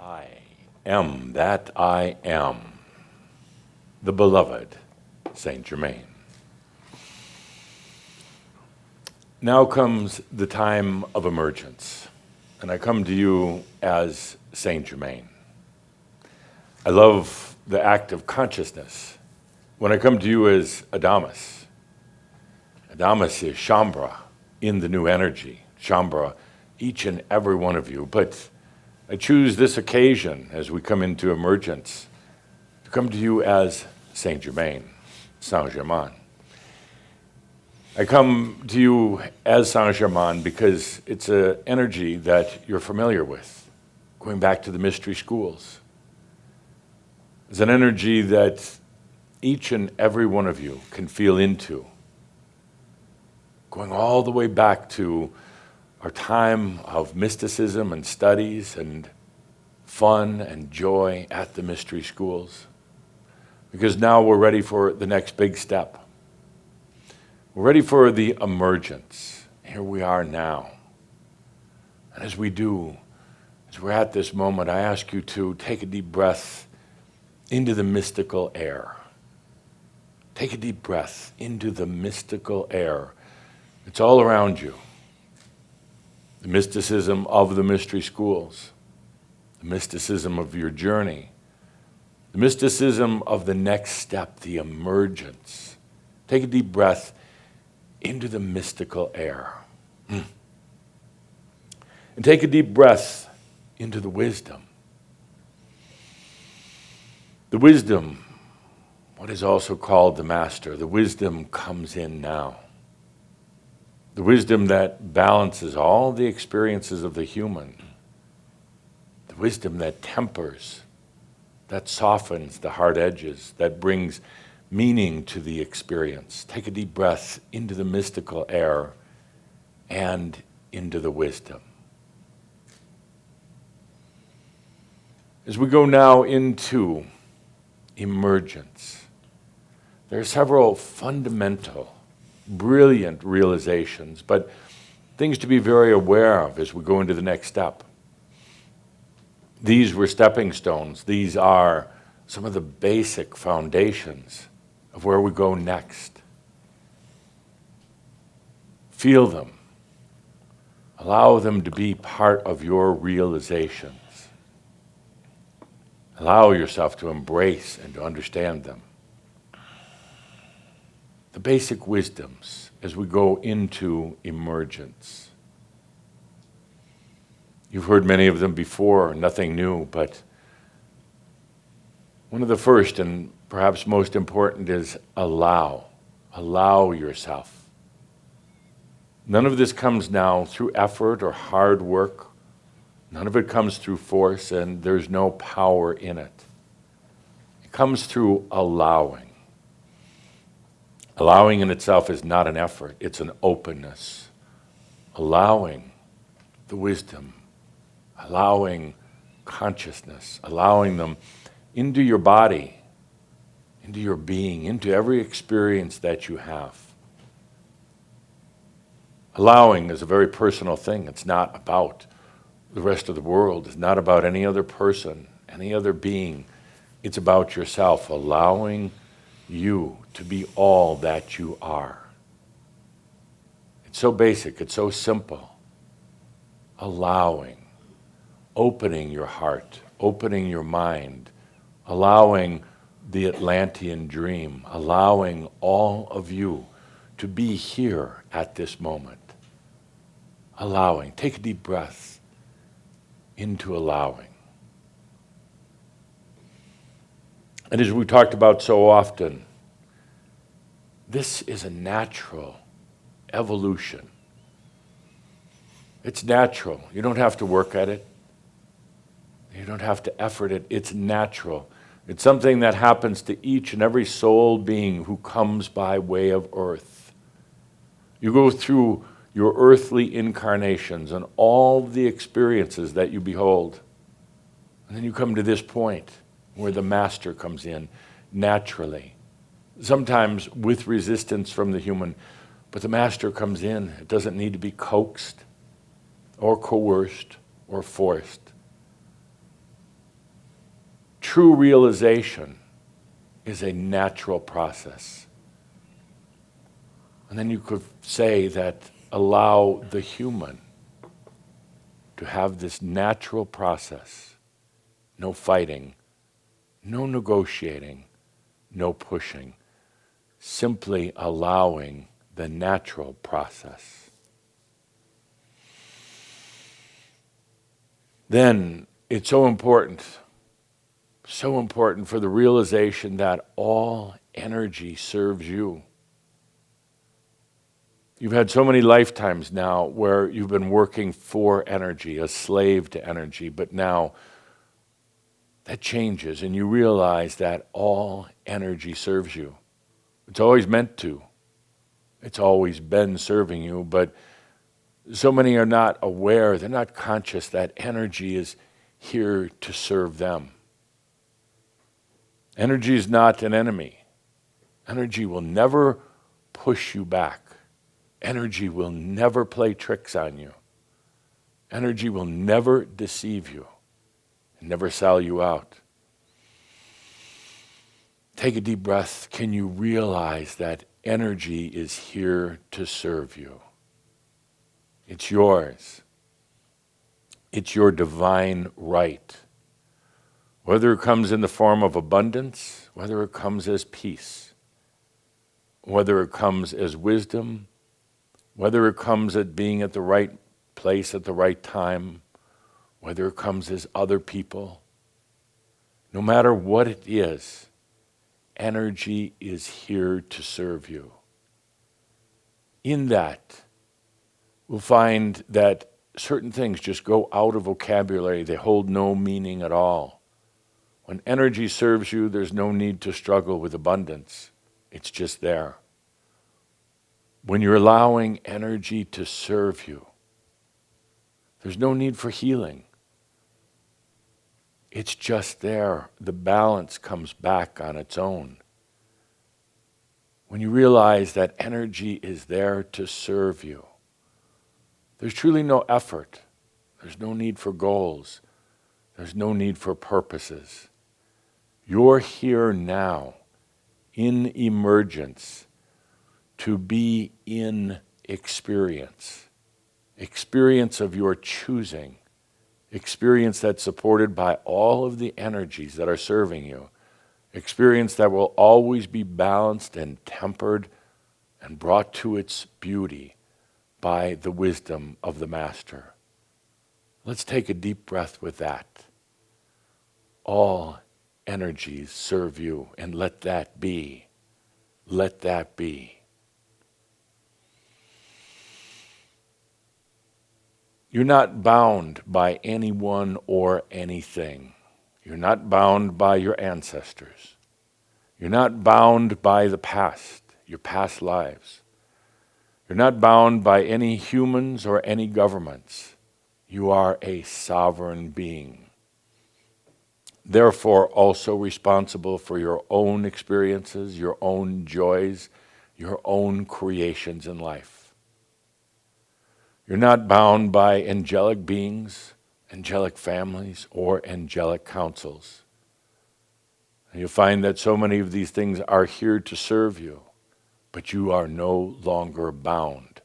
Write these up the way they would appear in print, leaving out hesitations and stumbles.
I am that I am, the beloved Saint Germain. Now comes the time of emergence, and I come to you as Saint Germain. I love the act of consciousness. When I come to you as Adamus, Adamus is Shambhala in the new energy, Shambhala, each and every one of you. But I choose this occasion as we come into emergence to come to you as Saint Germain, Saint-Germain. I come to you as Saint-Germain because it's an energy that you're familiar with, going back to the mystery schools. It's an energy that each and every one of you can feel into, going all the way back to our time of mysticism and studies and fun and joy at the mystery schools. Because now we're ready for the next big step. We're ready for the emergence. Here we are now. And as we do, as we're at this moment, I ask you to take a deep breath into the mystical air. Take a deep breath into the mystical air. It's all around you. The mysticism of the mystery schools, the mysticism of your journey, the mysticism of the next step, the emergence. Take a deep breath into the mystical air. And take a deep breath into the wisdom. The wisdom, what is also called the master, the wisdom comes in now. The wisdom that balances all the experiences of the human. The wisdom that tempers, that softens the hard edges, that brings meaning to the experience. Take a deep breath into the mystical air and into the wisdom. As we go now into emergence, there are several fundamental, brilliant realizations, but things to be very aware of as we go into the next step. These were stepping stones. These are some of the basic foundations of where we go next. Feel them. Allow them to be part of your realizations. Allow yourself to embrace and to understand them. The basic wisdoms as we go into emergence. You've heard many of them before, nothing new, but one of the first and perhaps most important is allow. Allow yourself. None of this comes now through effort or hard work. None of it comes through force, and there's no power in it. It comes through allowing. Allowing in itself is not an effort, it's an openness. Allowing the wisdom, allowing consciousness, allowing them into your body, into your being, into every experience that you have. Allowing is a very personal thing. It's not about the rest of the world. It's not about any other person, any other being. It's about yourself, allowing you to be all that you are. It's so basic, it's so simple. Allowing, opening your heart, opening your mind, allowing the Atlantean dream, allowing all of you to be here at this moment. Allowing, take a deep breath into allowing. And as we talked about so often, this is a natural evolution. It's natural. You don't have to work at it. You don't have to effort it. It's natural. It's something that happens to each and every soul being who comes by way of earth. You go through your earthly incarnations and all the experiences that you behold. And then you come to this point where the master comes in naturally, sometimes with resistance from the human, but the master comes in. It doesn't need to be coaxed or coerced or forced. true realization is a natural process. And then you could say that allow the human to have this natural process. No fighting, no negotiating, no pushing. Simply allowing the natural process. Then it's so important for the realization that all energy serves you. You've had so many lifetimes now where you've been working for energy, a slave to energy, but now that changes and you realize that all energy serves you. It's always meant to. It's always been serving you, but so many are not aware, they're not conscious that energy is here to serve them. Energy is not an enemy. Energy will never push you back. Energy will never play tricks on you. Energy will never deceive you and never sell you out. Take a deep breath. Can you realize that energy is here to serve you? It's yours. It's your divine right. Whether it comes in the form of abundance, whether it comes as peace, whether it comes as wisdom, whether it comes at being at the right place at the right time, whether it comes as other people, no matter what it is, energy is here to serve you. In that, we'll find that certain things just go out of vocabulary. They hold no meaning at all. When energy serves you, there's no need to struggle with abundance. It's just there. When you're allowing energy to serve you, there's no need for healing. It's just there. The balance comes back on its own. When you realize that energy is there to serve you, there's truly no effort. There's no need for goals. There's no need for purposes. You're here now in emergence to be in experience. Experience of your choosing. Experience that's supported by all of the energies that are serving you. Experience that will always be balanced and tempered and brought to its beauty by the wisdom of the Master. Let's take a deep breath with that. All energies serve you, and let that be. Let that be. You're not bound by anyone or anything. You're not bound by your ancestors. You're not bound by the past, your past lives. You're not bound by any humans or any governments. You are a sovereign being. Therefore, also responsible for your own experiences, your own joys, your own creations in life. You're not bound by angelic beings, angelic families, or angelic councils. And you'll find that so many of these things are here to serve you, but you are no longer bound.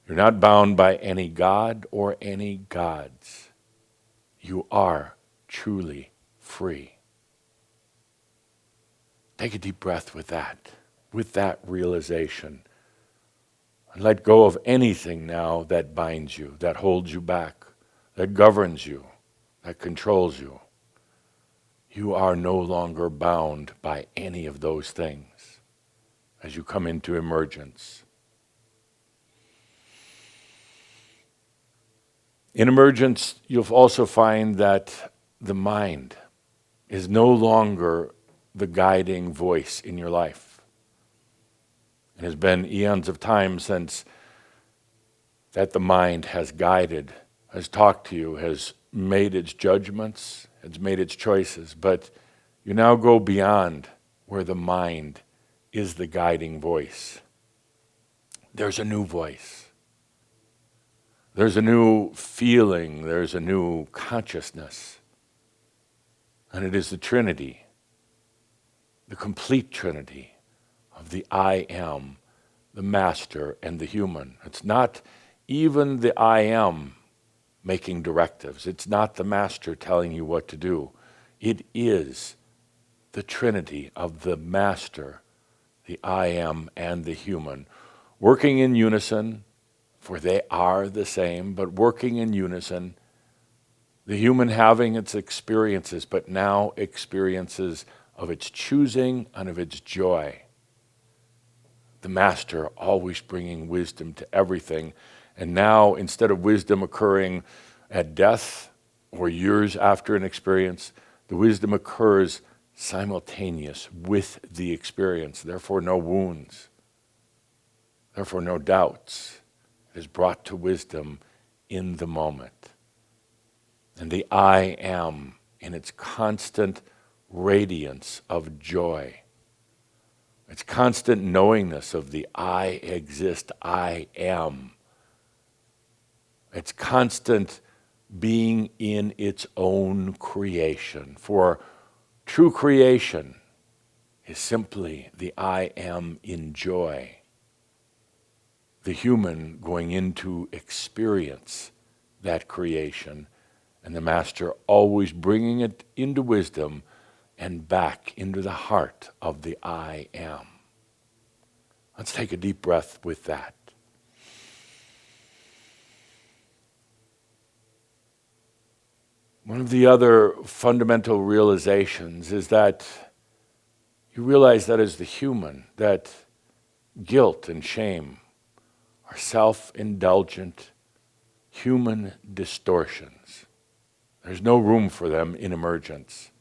You're not bound by any god or any gods. You are truly free. Take a deep breath with that realization. And let go of anything now that binds you, that holds you back, that governs you, that controls you. You are no longer bound by any of those things as you come into emergence. In emergence, you'll also find that the mind is no longer the guiding voice in your life. It has been eons of time since that the mind has guided, has talked to you, has made its judgments, has made its choices, but you now go beyond where the mind is the guiding voice. There's a new voice. There's a new feeling. There's a new consciousness. And it is the Trinity, the complete Trinity of the I am, the Master, and the human. It's not even the I am making directives. It's not the Master telling you what to do. It is the Trinity of the Master, the I am, and the human, working in unison, for they are the same, but working in unison, the human having its experiences, but now experiences of its choosing and of its joy. The Master always bringing wisdom to everything. And now, instead of wisdom occurring at death or years after an experience, the wisdom occurs simultaneous with the experience. Therefore, no wounds. Therefore, no doubts. It is brought to wisdom in the moment. And the I am, in its constant radiance of joy, its constant knowingness of the I exist, I am, its constant being in its own creation. For true creation is simply the I am in joy, the human going into experience that creation, and the Master always bringing it into wisdom and back into the heart of the I am. Let's take a deep breath with that. One of the other fundamental realizations is that you realize that as the human, that guilt and shame are self-indulgent human distortions. There's no room for them in emergence.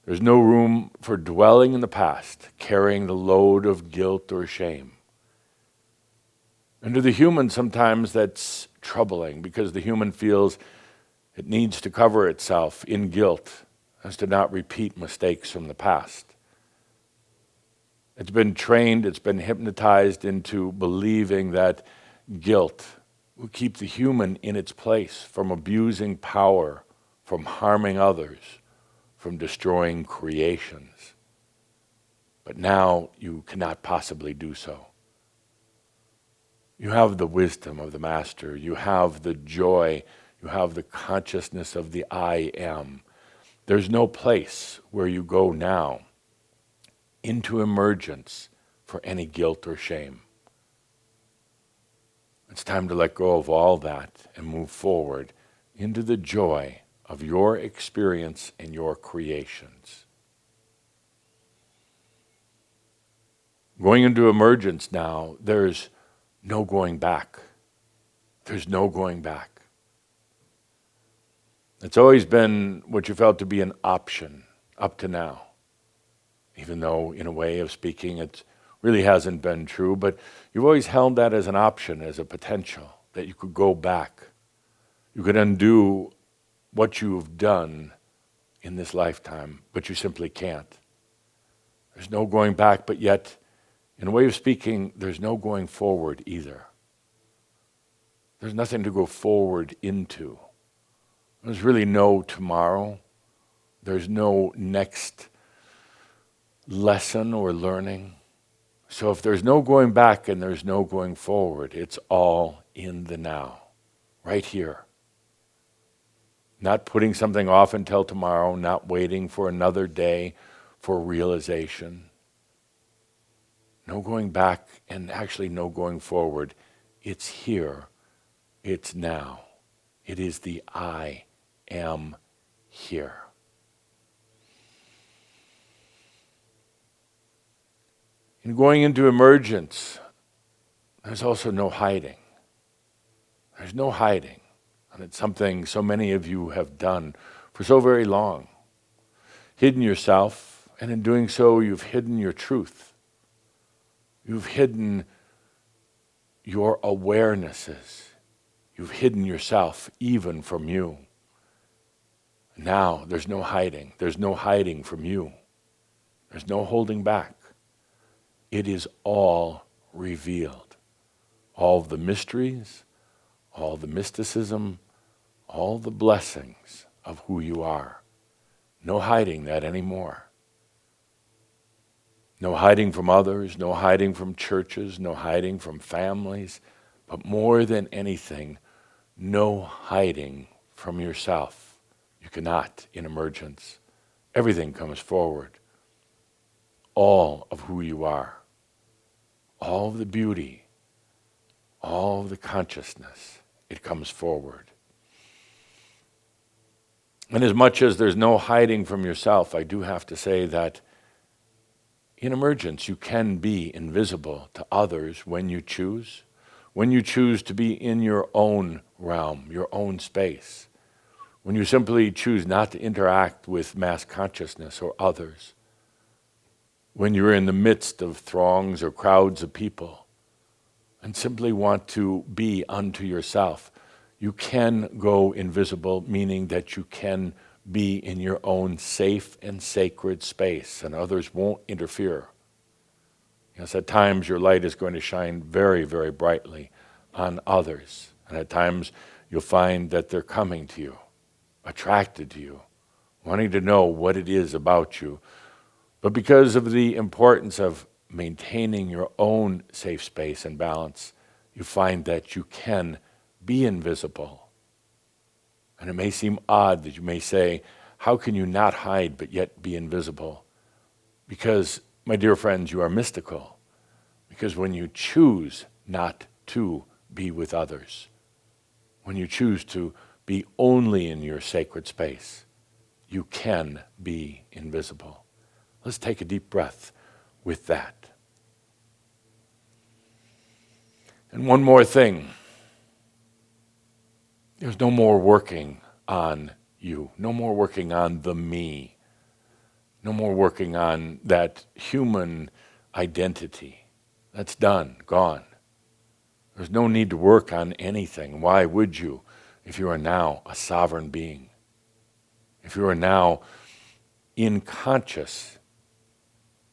There's no room for dwelling in the past, carrying the load of guilt or shame. And to the human, sometimes that's troubling because the human feels it needs to cover itself in guilt as to not repeat mistakes from the past. It's been trained, it's been hypnotized into believing that guilt will keep the human in its place from abusing power, from harming others, from destroying creations. But now you cannot possibly do so. You have the wisdom of the Master, you have the joy, you have the consciousness of the I am. There's no place where you go now into emergence for any guilt or shame. It's time to let go of all that and move forward into the joy of your experience and your creations. Going into emergence now, there's no going back. There's no going back. It's always been what you felt to be an option up to now, even though in a way of speaking it really hasn't been true, but you've always held that as an option, as a potential, that you could go back. You could undo what you've done in this lifetime, but you simply can't. There's no going back, but yet, in a way of speaking, there's no going forward either. There's nothing to go forward into. There's really no tomorrow. There's no next lesson or learning. So if there's no going back and there's no going forward, it's all in the now, right here. Not putting something off until tomorrow, not waiting for another day for realization. No going back and actually no going forward. It's here. It's now. It is the I am here. In going into emergence, there's also no hiding. There's no hiding. And it's something so many of you have done for so very long. Hidden yourself, and in doing so, you've hidden your truth. You've hidden your awarenesses. You've hidden yourself even from you. Now, there's no hiding. There's no hiding from you. There's no holding back. It is all revealed. All the mysteries, all the mysticism, all the blessings of who you are. No hiding that anymore. No hiding from others, no hiding from churches, no hiding from families, but more than anything, no hiding from yourself. You cannot in emergence. Everything comes forward. All of who you are, all of the beauty, all of the consciousness, it comes forward. And as much as there's no hiding from yourself, I do have to say that in emergence, you can be invisible to others when you choose to be in your own realm, your own space, when you simply choose not to interact with mass consciousness or others, when you're in the midst of throngs or crowds of people and simply want to be unto yourself, you can go invisible, meaning that you can be in your own safe and sacred space, and others won't interfere. Yes, at times your light is going to shine very, very brightly on others, and at times you'll find that they're coming to you, attracted to you, wanting to know what it is about you. But because of the importance of maintaining your own safe space and balance, you find that you can be invisible. And it may seem odd that you may say, how can you not hide but yet be invisible? Because, my dear friends, you are mystical. Because when you choose not to be with others, when you choose to be only in your sacred space, you can be invisible. Let's take a deep breath with that. And one more thing. There's no more working on you, no more working on the me, no more working on that human identity. That's done, gone. There's no need to work on anything. Why would you if you are now a sovereign being? If you are now in conscious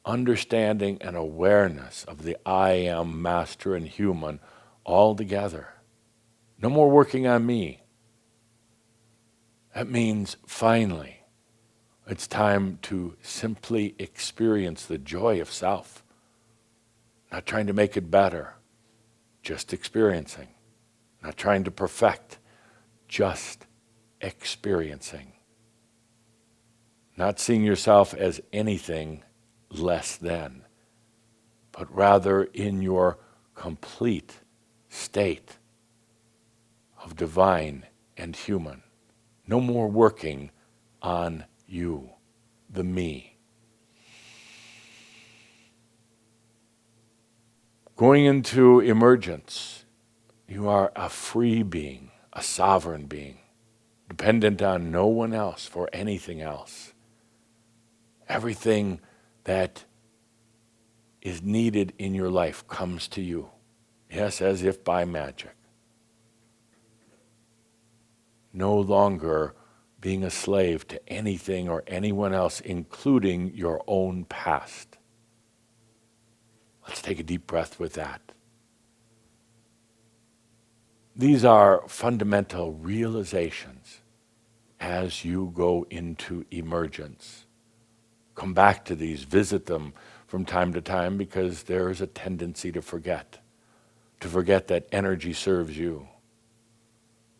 understanding and awareness of the I am, master and human all together. No more working on me. That means finally it's time to simply experience the joy of self. Not trying to make it better, just experiencing. Not trying to perfect, just experiencing. Not seeing yourself as anything less than, but rather in your complete state of divine and human. No more working on you, the me. Going into emergence, you are a free being, a sovereign being, dependent on no one else for anything else. Everything that is needed in your life comes to you. Yes, as if by magic. No longer being a slave to anything or anyone else, including your own past. Let's take a deep breath with that. These are fundamental realizations as you go into emergence. Come back to these, visit them from time to time, because there is a tendency to forget that energy serves you,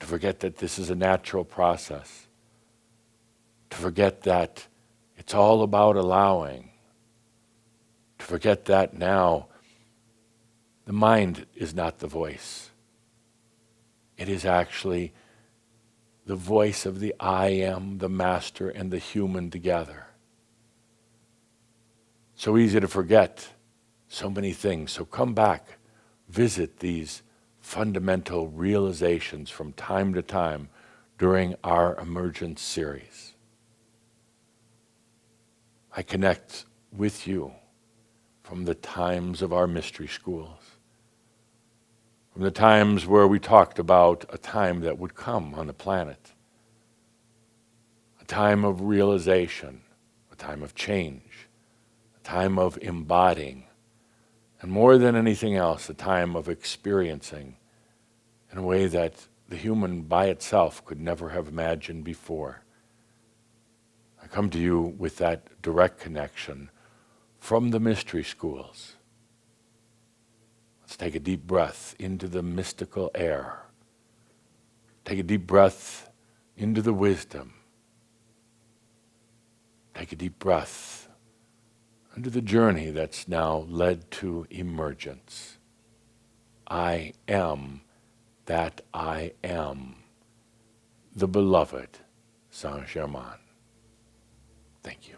to forget that this is a natural process, to forget that it's all about allowing, to forget that now the mind is not the voice. It is actually the voice of the I am, the master, and the human together. So easy to forget so many things. So come back, visit these fundamental realizations from time to time during our Emergence series. I connect with you from the times of our mystery schools, from the times where we talked about a time that would come on the planet, a time of realization, a time of change, a time of embodying, and more than anything else, a time of experiencing in a way that the human by itself could never have imagined before. I come to you with that direct connection from the mystery schools. Let's take a deep breath into the mystical air. Take a deep breath into the wisdom. Take a deep breath into the journey that's now led to emergence. I am that I am, the beloved Saint-Germain. Thank you.